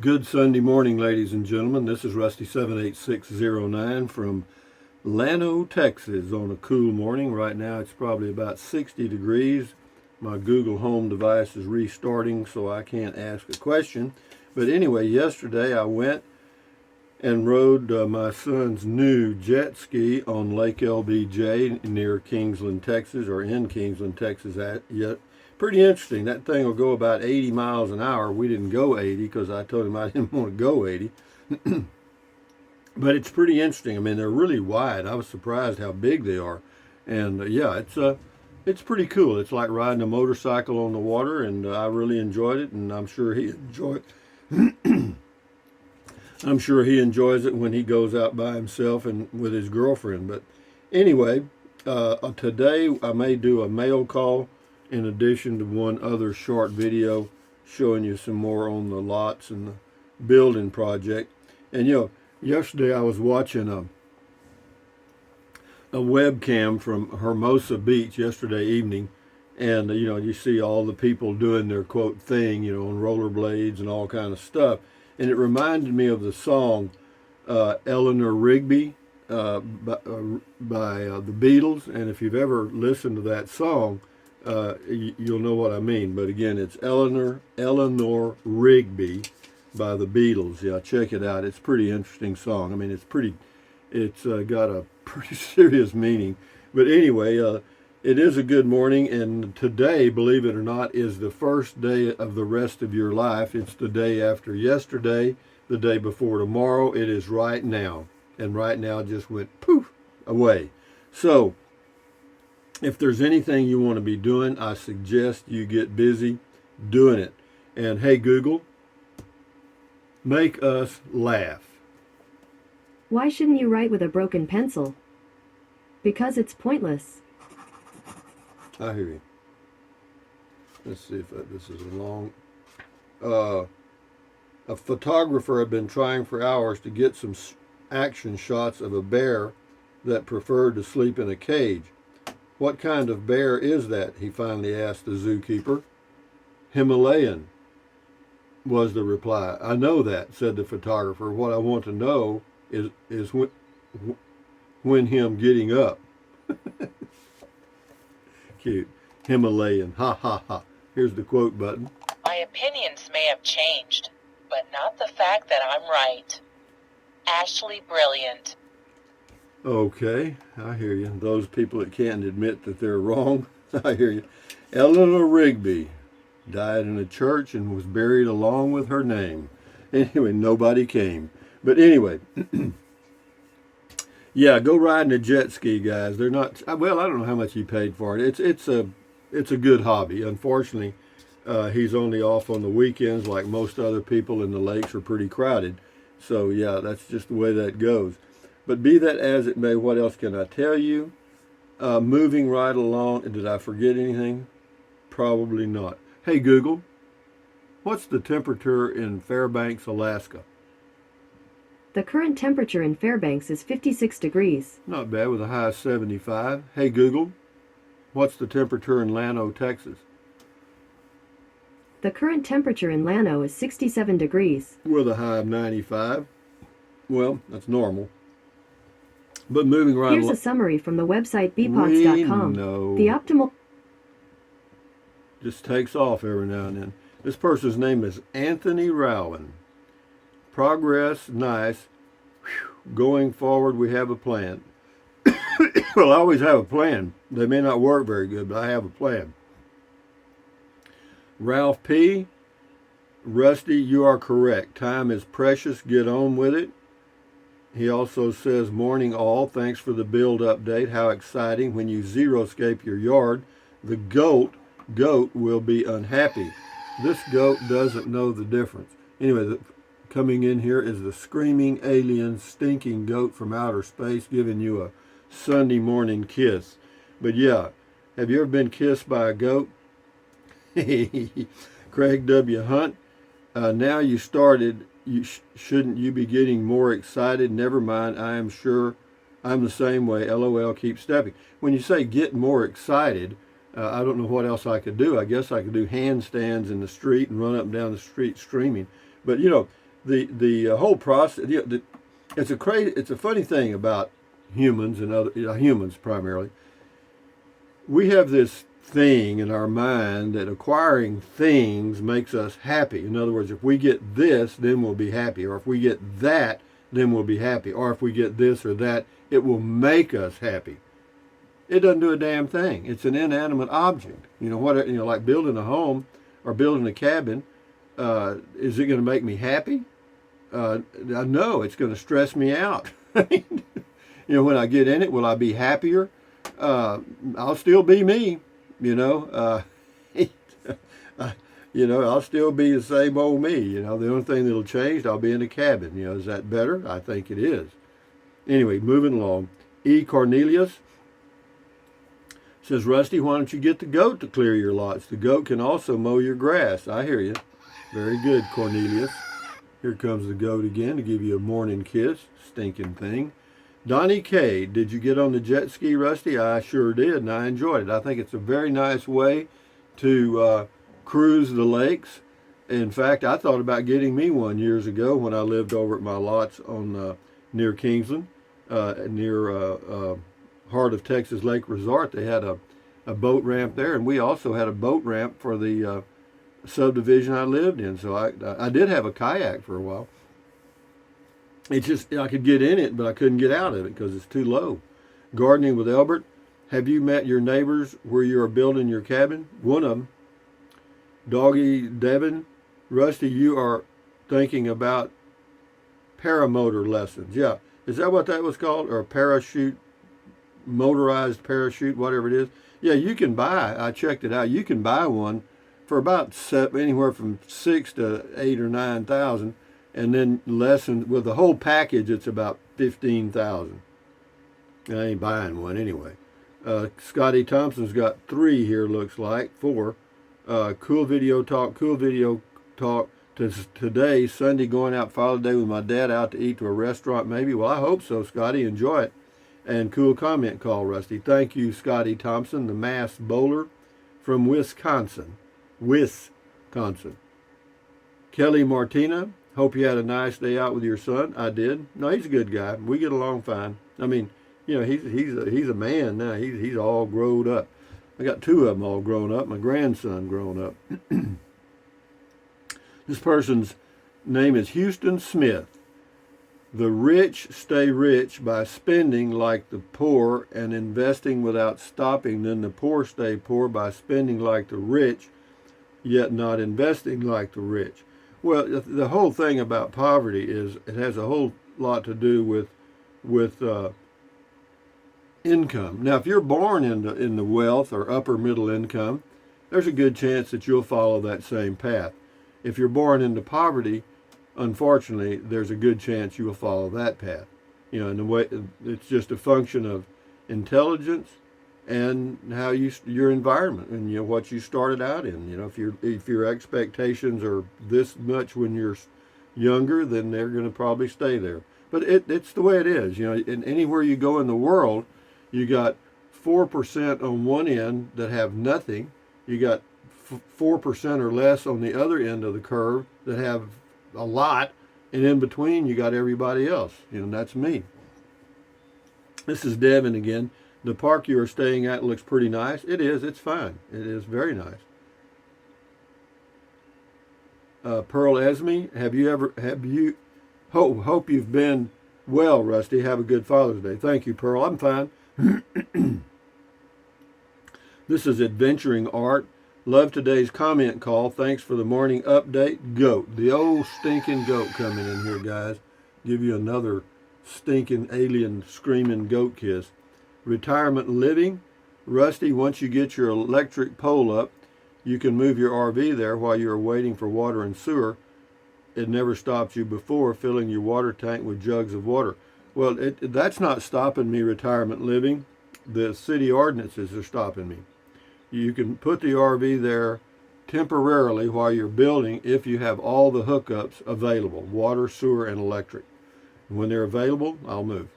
Good Sunday morning, ladies and gentlemen. This is Rusty 78609 from Llano, Texas on a cool morning. Right now it's probably about 60 degrees. My Google Home device is restarting, so I can't ask a question. But anyway, yesterday I went and rode my son's new jet ski on Lake LBJ near Kingsland, Texas, or in Kingsland, Texas. Pretty interesting. That thing will go about 80 miles an hour. We didn't go 80 because I told him I didn't want to go 80. But it's pretty interesting. I mean, they're really wide. I was surprised how big they are. And yeah, it's pretty cool. It's like riding a motorcycle on the water, and I really enjoyed it, and I'm sure he enjoyed I'm sure he enjoys it when he goes out by himself and with his girlfriend. But anyway, today I may do a mail call in addition to one other short video showing you some more on the lots and the building project. And yesterday I was watching a webcam from Hermosa Beach yesterday evening, and you see all the people doing their quote thing, on rollerblades and all kind of stuff. And it reminded me of the song Eleanor Rigby by the Beatles. And if you've ever listened to that song, you'll know what I mean. But again, it's Eleanor Rigby by the Beatles. Yeah, check it out. It's a pretty interesting song. I mean, it's got a pretty serious meaning. But anyway, it is a good morning, and today, believe it or not, is the first day of the rest of your life. It's the day after yesterday, the day before tomorrow. It is right now, and right now just went poof away. So if there's anything you want to be doing, I suggest you get busy doing it. And hey, Google, make us laugh. Why shouldn't you write with a broken pencil? Because it's pointless. I hear you. Let's see if this is a long... a photographer had been trying for hours to get some action shots of a bear that preferred to sleep in a cage. What kind of bear is that? He finally asked the zookeeper. Himalayan, was the reply. I know that, said the photographer. What I want to know is when him getting up. Cute. Himalayan. Ha ha ha. Here's the quote button. My opinions may have changed, but not the fact that I'm right. Ashley Brilliant. Okay, I hear you. Those people that can't admit that they're wrong, I hear you. Eleanor Rigby died in a church and was buried along with her name. Anyway, nobody came. But anyway, yeah, go riding a jet ski, guys. They're not, well, I don't know how much he paid for it. It's a good hobby. Unfortunately, he's only off on the weekends, like most other people, and the lakes are pretty crowded. So yeah, that's just the way that goes. But be that as it may, what else can I tell you? Moving right along, did I forget anything? Probably not. Hey Google, what's the temperature in Fairbanks, Alaska? The current temperature in Fairbanks is 56 degrees. Not bad, with a high of 75. Hey Google, what's the temperature in Llano, Texas? The current temperature in Llano is 67 degrees. With a high of 95. Well, that's normal. But moving right along. Here's a summary from the website bpots.com. The optimal... Just takes off every now and then. This person's name is Anthony Rowan. Progress, nice. Whew. Going forward, we have a plan. Well, I always have a plan. They may not work very good, but I have a plan. Ralph P. Rusty, you are correct. Time is precious. Get on with it. He also says, morning all. Thanks for the build update. How exciting. When you zero-scape your yard, the goat will be unhappy. This goat doesn't know the difference. Anyway, coming in here is the screaming alien stinking goat from outer space giving you a Sunday morning kiss. But yeah, have you ever been kissed by a goat? Craig W. Hunt, now you started, shouldn't you be getting more excited? Never mind, I am sure I'm the same way. LOL, keep stepping. When you say get more excited, I don't know what else I could do. I guess I could do handstands in the street and run up and down the street screaming. But the whole process. It's a funny thing about humans and other humans primarily. We have this thing in our mind that acquiring things makes us happy. In other words, if we get this, then we'll be happy, or if we get that, then we'll be happy, or if we get this or that, it will make us happy. It doesn't do a damn thing. It's an inanimate object. Like building a home or building a cabin. Is it going to make me happy? No, it's going to stress me out. When I get in it, will I be happier? I'll still be me. I'll still be the same old me. The only thing that'll change, I'll be in a cabin. Is that better? I think it is. Anyway, moving along. E. Cornelius says, Rusty, why don't you get the goat to clear your lots? The goat can also mow your grass. I hear you. Very good, Cornelius. Here comes the goat again to give you a morning kiss. Stinking thing. Donnie K, did you get on the jet ski, Rusty? I sure did, and I enjoyed it. I think it's a very nice way to cruise the lakes. In fact, I thought about getting me one years ago when I lived over at my lots on near Kingsland, near Heart of Texas Lake Resort. They had a boat ramp there, and we also had a boat ramp for the subdivision I lived in. So I did have a kayak for a while. It's just, I could get in it, but I couldn't get out of it because it's too low. Gardening with Albert. Have you met your neighbors where you are building your cabin? One of them. Doggy Devin. Rusty, you are thinking about paramotor lessons. Yeah. Is that what that was called? Or a parachute, motorized parachute, whatever it is? Yeah, you can buy, I checked it out, you can buy one for about anywhere from 6 to 8 or 9,000. And then lessons with the whole package, it's about 15,000. I ain't buying one anyway. Scotty Thompson's got 3 here, looks like 4. Cool video talk. Today, Sunday, going out Father's Day with my dad out to eat to a restaurant, maybe. Well, I hope so, Scotty. Enjoy it. And cool comment call, Rusty. Thank you, Scotty Thompson, the mass bowler from Wisconsin. Kelly Martina. Hope you had a nice day out with your son. I did. No, he's a good guy. We get along fine. I mean, he's a man now. He's all grown up. I got 2 of them all grown up. My grandson grown up. This person's name is Houston Smith. The rich stay rich by spending like the poor and investing without stopping. Then the poor stay poor by spending like the rich, yet not investing like the rich. Well, the whole thing about poverty is it has a whole lot to do with income. Now, if you're born in the wealth or upper middle income, there's a good chance that you'll follow that same path. If you're born into poverty, unfortunately, there's a good chance you will follow that path. In the way it's just a function of intelligence and how your environment and what you started out in. If your expectations are this much when you're younger, then they're going to probably stay there. But it's the way it is. And anywhere you go in the world, you got 4% on one end that have nothing. You got 4% or less on the other end of the curve that have a lot, and in between you got everybody else. That's me. This is Devin again. The park you are staying at looks pretty nice. It is. It's fine. It is very nice. Pearl Esme, hope you've been well, Rusty. Have a good Father's Day. Thank you, Pearl. I'm fine. This is Adventuring Art. Love today's comment call. Thanks for the morning update. Goat. The old stinking goat coming in here, guys. Give you another stinking alien screaming goat kiss. Retirement living. Rusty, once you get your electric pole up, you can move your RV there while you're waiting for water and sewer. It never stopped you before filling your water tank with jugs of water. Well, that's not stopping me, retirement living. The city ordinances are stopping me. You can put the RV there temporarily while you're building if you have all the hookups available, water, sewer, and electric. And when they're available, I'll move.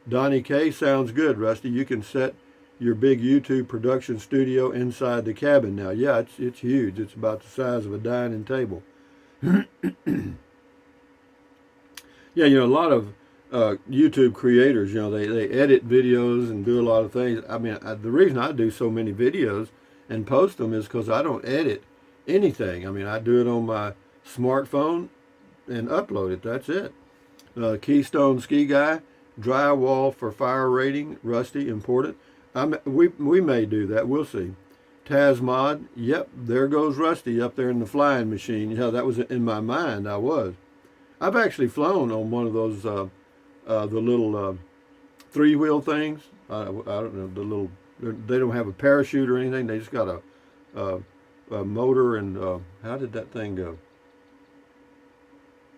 Donnie K, sounds good, Rusty. You can set your big YouTube production studio inside the cabin now. Yeah, it's huge. It's about the size of a dining table. Yeah, a lot of YouTube creators, they edit videos and do a lot of things. I mean, the reason I do so many videos and post them is because I don't edit anything. I mean, I do it on my smartphone and upload it. That's it. Keystone Ski Guy, drywall for fire rating, Rusty, important. We may do that. We'll see. Tazmod, yep, there goes Rusty up there in the flying machine. Yeah, that was in my mind. I've actually flown on one of those, the little three-wheel things. I don't know, they don't have a parachute or anything. They just got a motor and, how did that thing go?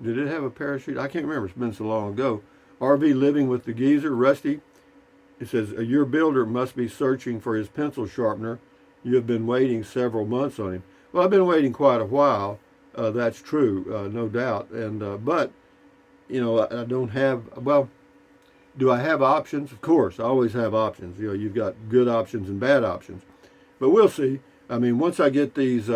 Did it have a parachute? I can't remember. It's been so long ago. RV living with the geezer, Rusty. It says, your builder must be searching for his pencil sharpener. You have been waiting several months on him. Well, I've been waiting quite a while. That's true, no doubt. But, I don't have, well, do I have options? Of course, I always have options. You've got good options and bad options. But we'll see. I mean, once I get these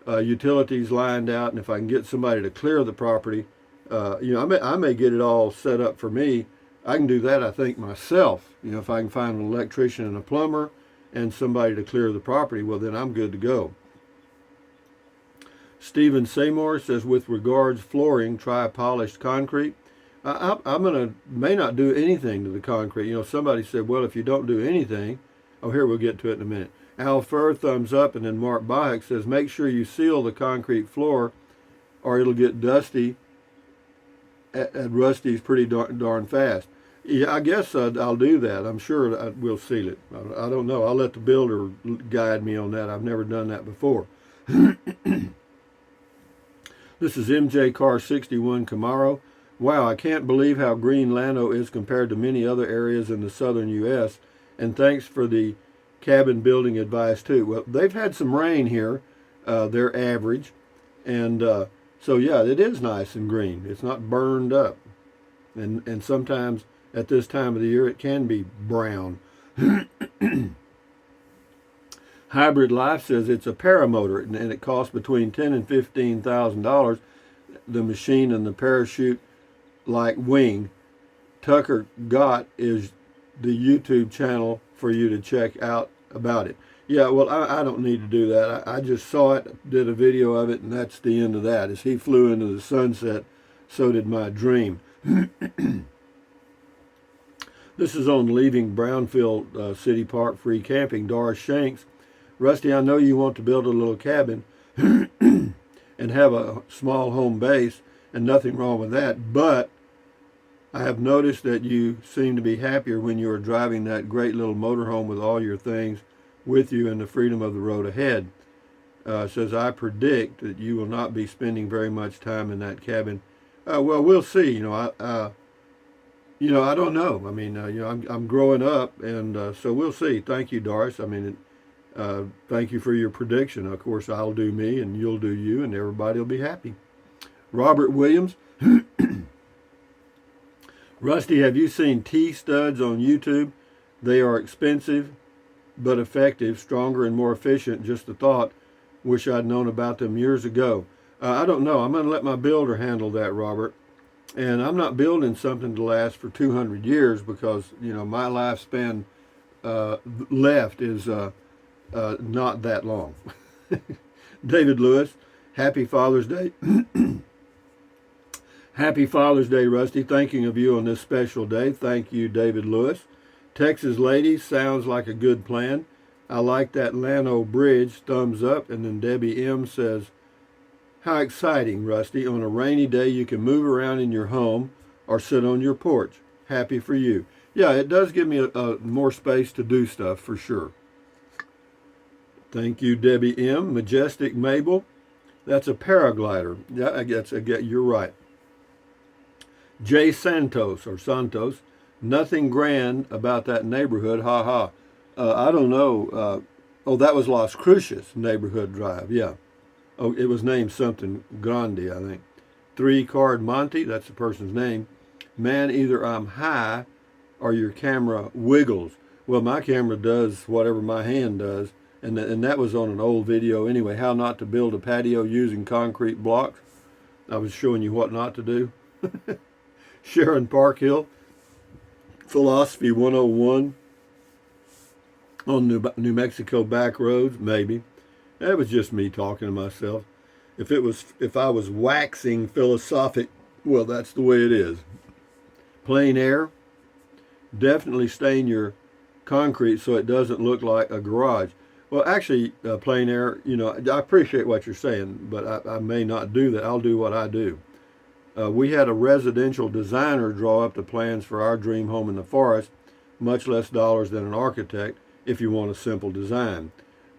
utilities lined out, and if I can get somebody to clear the property, I may get it all set up for me. I can do that, I think, myself. If I can find an electrician and a plumber and somebody to clear the property, well, then I'm good to go. Stephen Seymour says, with regards flooring, try polished concrete. May not do anything to the concrete. Somebody said, well, if you don't do anything, here, we'll get to it in a minute. Al Fur, thumbs up, and then Mark Bayek says, make sure you seal the concrete floor or it'll get dusty and rusty's pretty darn fast. Yeah, I guess I'll do that. I'm sure we'll seal it. I don't know. I'll let the builder guide me on that. I've never done that before. This is MJ Car 61 Camaro. Wow, I can't believe how green Llano is compared to many other areas in the southern U.S. And thanks for the cabin building advice too. Well, they've had some rain here. They're average. And so, yeah, it is nice and green. It's not burned up. And sometimes at this time of the year, it can be brown. Hybrid Life says it's a paramotor and it costs between $10,000 and $15,000. The machine and the parachute like wing. Tucker Gott is the YouTube channel for you to check out about it. Yeah, well, I don't need to do that. I just saw it, did a video of it, and that's the end of that. As he flew into the sunset, so did my dream. This is on leaving Brownfield City Park free camping. Doris Shanks. Rusty, I know you want to build a little cabin and have a small home base, and nothing wrong with that, but I have noticed that you seem to be happier when you are driving that great little motorhome with all your things with you and the freedom of the road ahead. Says, I predict that you will not be spending very much time in that cabin. Well, we'll see. I don't know. I mean, I'm growing up, and so we'll see. Thank you, Doris. I mean, thank you for your prediction. Of course, I'll do me, and you'll do you, and everybody will be happy. Robert Williams. Rusty, have you seen T-studs on YouTube? They are expensive, but effective, stronger and more efficient. Just a thought. Wish I'd known about them years ago. I don't know. I'm going to let my builder handle that, Robert. And I'm not building something to last for 200 years because, my lifespan left is not that long. David Lewis, happy Father's Day. Happy Father's Day, Rusty. Thinking of you on this special day. Thank you, David Lewis. Texas Lady, sounds like a good plan. I like that Llano Bridge, thumbs up. And then Debbie M says, how exciting, Rusty. On a rainy day, you can move around in your home or sit on your porch. Happy for you. Yeah, it does give me more space to do stuff, for sure. Thank you, Debbie M. Majestic Mabel. That's a paraglider. Yeah, I guess you're right. Jay Santos, nothing grand about that neighborhood, ha ha. I don't know. That was Las Cruces neighborhood drive, yeah. Oh, it was named something Grande, I think. 3-card Monty, that's the person's name. Man, either I'm high or your camera wiggles. Well, my camera does whatever my hand does, and that was on an old video anyway, how not to build a patio using concrete blocks. I was showing you what not to do. Sharon Parkhill, Philosophy 101 on New Mexico back roads, maybe. That was just me talking to myself. If I was waxing philosophic, well, that's the way it is. Plein air, definitely stain your concrete so it doesn't look like a garage. Well, actually, plein air, I appreciate what you're saying, but I may not do that. I'll do what I do. We had a residential designer draw up the plans for our dream home in the forest, much less dollars than an architect if you want a simple design.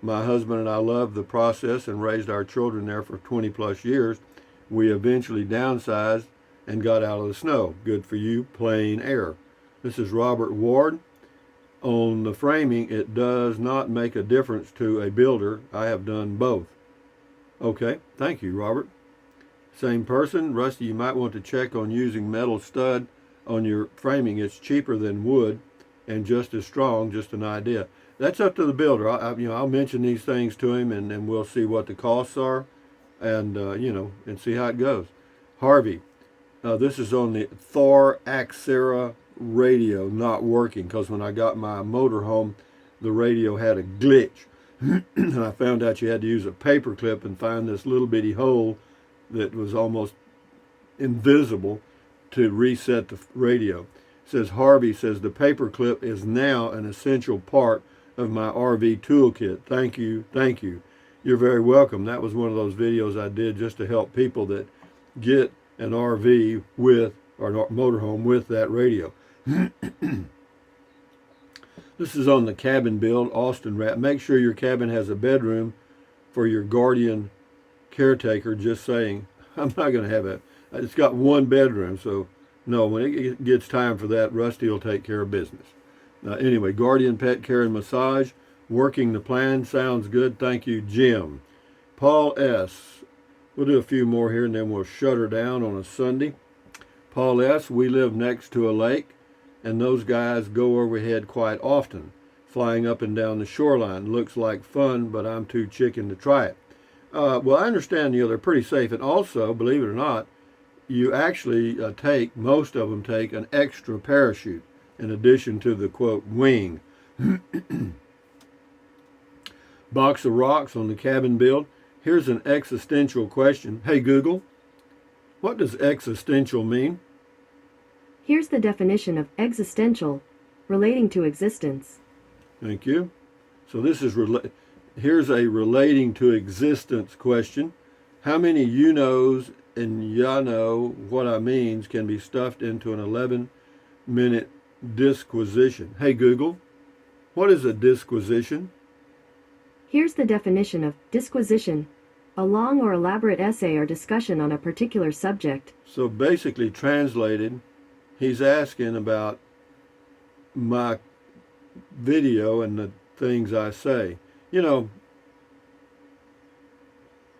My husband and I loved the process and raised our children there for 20 plus years. We eventually downsized and got out of the snow. Good for you, plein air. This is Robert Ward. On the framing, it does not make a difference to a builder. I have done both. Okay, thank you, Robert. Same person. Rusty, you might want to check on using metal stud on your framing. It's cheaper than wood and just as strong, just an idea. That's up to the builder. I'll mention these things to him, and we'll see what the costs are, and and see how it goes. Harvey, this is on the Thor Axera radio not working, because when I got my motorhome, the radio had a glitch, and I found out you had to use a paper clip and find this little bitty hole that was almost invisible to reset the radio. Says Harvey says the paper clip is now an essential part of my RV toolkit. Thank you. You're very welcome. That was one of those videos I did just to help people that get an RV with, or motorhome with, that radio. This is on the cabin build, Austin Rat. Make sure your cabin has a bedroom for your guardian caretaker. Just saying. I'm not going to have it. It's got one bedroom, so no, when it gets time for that, Rusty will take care of business. Anyway, guardian pet care and massage, working the plan. Sounds good. Thank you, Jim. Paul S. We'll do a few more here and then we'll shut her down on a Sunday. Paul S. We live next to a lake, and those guys go overhead quite often, flying up and down the shoreline. Looks like fun, but I'm too chicken to try it. Well, I understand, they're pretty safe. And also, believe it or not, you actually most of them take an extra parachute in addition to the, quote, wing. Box of rocks on the cabin build. Here's an existential question. Hey, Google, what does existential mean? Here's the definition of existential, relating to existence. Thank you. So this is here's a relating to existence question. How many you knows and ya know what I means can be stuffed into an 11-minute disquisition? Hey Google, what is a disquisition? Here's the definition of disquisition, a long or elaborate essay or discussion on a particular subject. So basically translated, he's asking about my video and the things I say.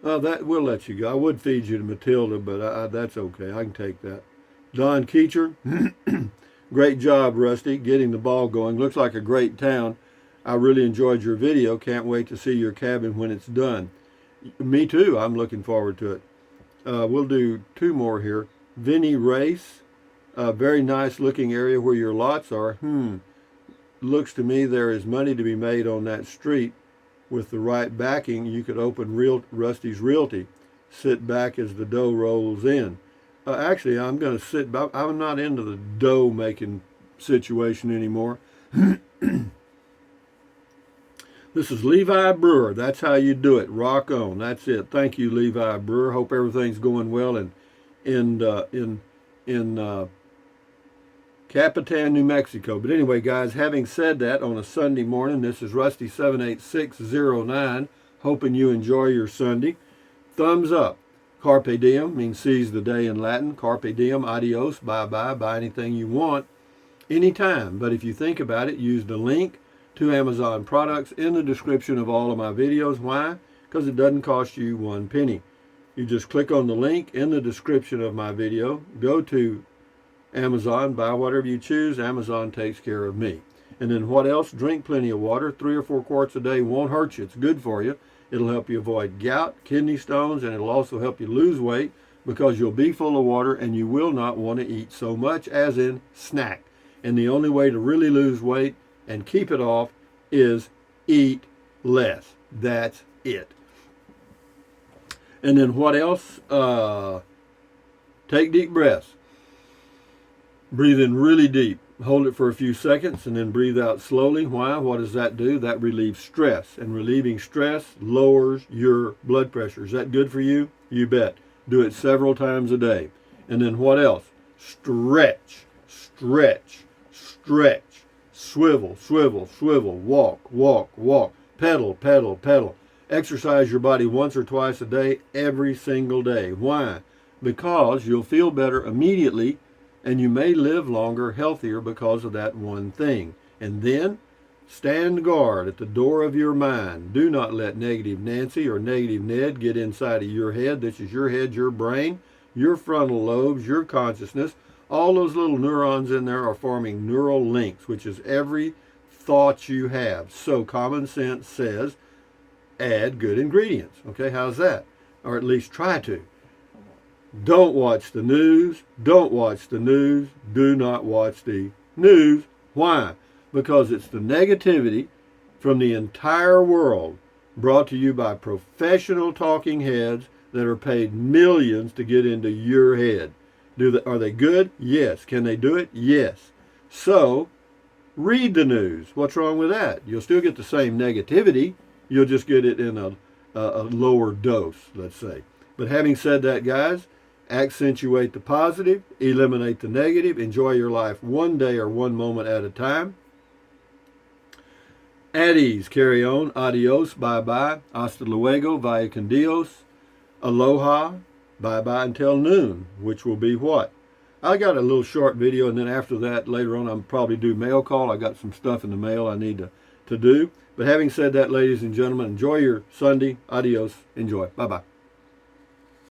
That we'll let you go. I would feed you to Matilda, but that's okay. I can take that. Don Keecher, great job, Rusty, getting the ball going. Looks like a great town. I really enjoyed your video. Can't wait to see your cabin when it's done. Me too. I'm looking forward to it. We'll do two more here. Vinny Race, a very nice looking area where your lots are. Looks to me there is money to be made on that street. With the right backing, you could open Rusty's Realty. Sit back as the dough rolls in. Actually, I'm going to sit back. I'm not into the dough making situation anymore. This is Levi Brewer. That's how you do it. Rock on. That's it. Thank you, Levi Brewer. Hope everything's going well in Capitan, New Mexico. But anyway, guys, having said that, on a Sunday morning, this is Rusty 78609. Hoping you enjoy your Sunday. Thumbs up. Carpe diem means seize the day in Latin. Carpe diem, adios, bye-bye, buy anything you want, anytime. But if you think about it, use the link to Amazon products in the description of all of my videos. Why? Because it doesn't cost you one penny. You just click on the link in the description of my video, go to Amazon, buy whatever you choose. Amazon takes care of me. And then what else? Drink plenty of water. 3 or 4 quarts a day won't hurt you. It's good for you. It'll help you avoid gout, kidney stones, and it'll also help you lose weight. because you'll be full of water and you will not want to eat so much, as in snack. And the only way to really lose weight and keep it off is eat less. That's it. And then what else? Take deep breaths. Breathe in really deep. Hold it for a few seconds and then breathe out slowly. Why? What does that do? That relieves stress. And relieving stress lowers your blood pressure. Is that good for you? You bet. Do it several times a day. And then what else? Stretch, stretch, stretch. Swivel, swivel, swivel. Walk, walk, walk. Pedal, pedal, pedal. Exercise your body once or twice a day, every single day. Why? Because you'll feel better immediately, and you may live longer, healthier because of that one thing. And then stand guard at the door of your mind. Do not let negative Nancy or negative Ned get inside of your head. This is your head, your brain, your frontal lobes, your consciousness. All those little neurons in there are forming neural links, which is every thought you have. So common sense says, add good ingredients. Okay, how's that? Or at least try to. Don't watch the news. Don't watch the news. Do not watch the news. Why? Because it's the negativity from the entire world brought to you by professional talking heads that are paid millions to get into your head. Are they good? Yes. Can they do it? Yes. So, read the news. What's wrong with that? You'll still get the same negativity. You'll just get it in a lower dose, let's say. But having said that, guys, accentuate the positive, eliminate the negative, enjoy your life one day or one moment at a time. At ease, carry on, adios, bye-bye, hasta luego, vaya con Dios, aloha, bye-bye until noon, which will be what? I got a little short video, and then after that, later on, I'll probably do mail call. I got some stuff in the mail I need to do. But having said that, ladies and gentlemen, enjoy your Sunday. Adios. Enjoy. Bye-bye.